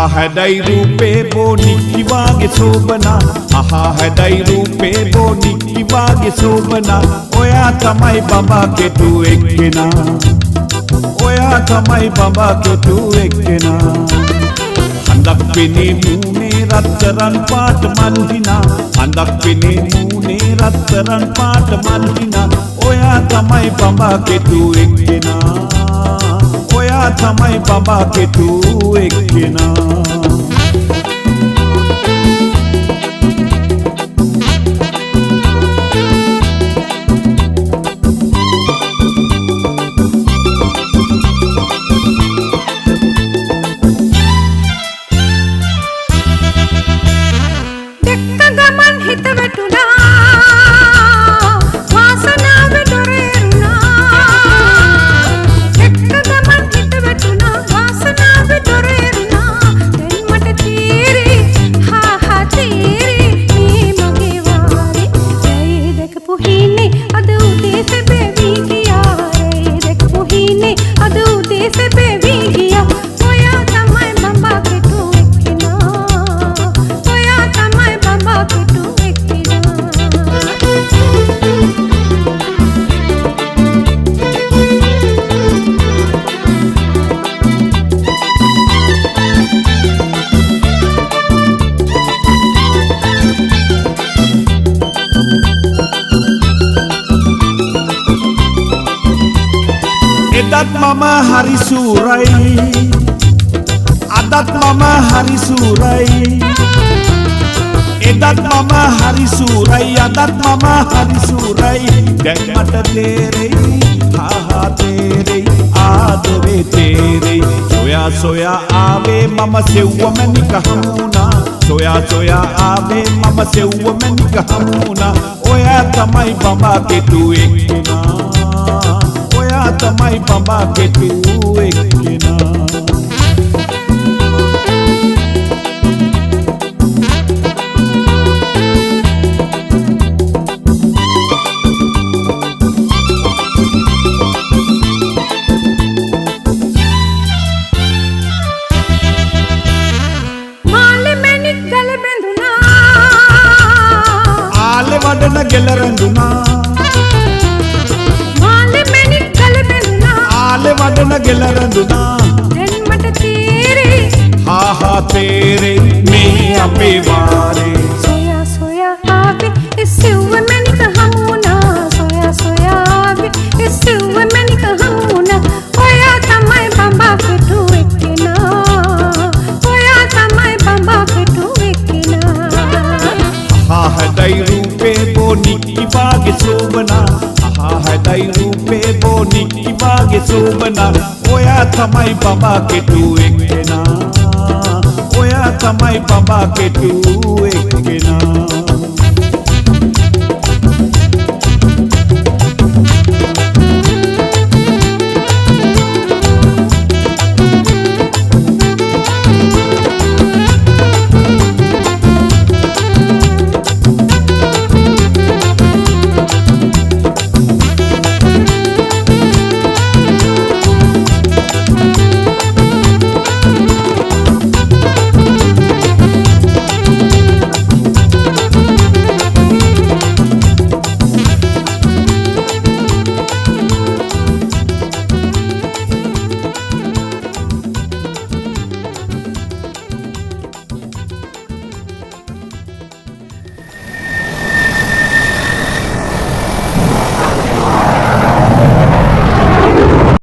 හැඩයි රූපේ බොනික්කි වාගේ සෝබනා අහා හැඩයි රූපේ බොනික්කි වාගේ සෝබනා ඔයා තමයි බඹා කෙටු එක්කෙනා ඔයා තමයි බඹා කෙටු එක්කෙනා හඳක් පිනේ මූනේ රත්තරන් පාට මල්හිනා හඳක් පිනේ මූනේ රත්තරන් පාට මල්හිනා ඔයා තමයි බඹා කෙටු එක්කෙනා ඔයා තමයි බඹා කෙටු එක්කෙනා එදත් මම හරි සූරයි අදත් මම හරි සූරයි එදත් මම හරි සූරයි අදත් මම හරි සූරයි දැන් මට තේරෙයි හා තේරෙයි ආදරේ තේරෙයි සොයා සොයා ආවේ මම සෙව්වමනික හමුණා සොයා සොයා ආවේ මම සෙව්වමනික හමුණා ඔයා තමයි බඹා කෙටු එක්කෙනා ඔයා තමයි බඹා කෙටු එක්කෙනා මාලෙ මැණික් ගල බැඳුනා ආලෙ වඩන ගෙල රැඳුනා වඩන ගෙල රැඳුනා දැන් මට තේරෙයි හා තේරෙයි මේ අපේ වාරේ සොයා සොයා ආවේ ඉස්සෙව්ව මැණික හමුණා සොයා සොයා ආවේ ඉස්සෙව්ව මැණික හමුණා ඔයා තමයි බඹා කෙටු එක්කෙනා ඔයා තමයි බඹා කෙටු එක්කෙනා හැඩයි රූපේ බොනික්කි වාගේ සෝබනා හැඩයි රූපේ බොනික්කි වාගේ සෝබනා ඔයා තමයි බඹා කෙටු එක්කෙනා ඔයා තමයි බඹා කෙටු එක්කෙනා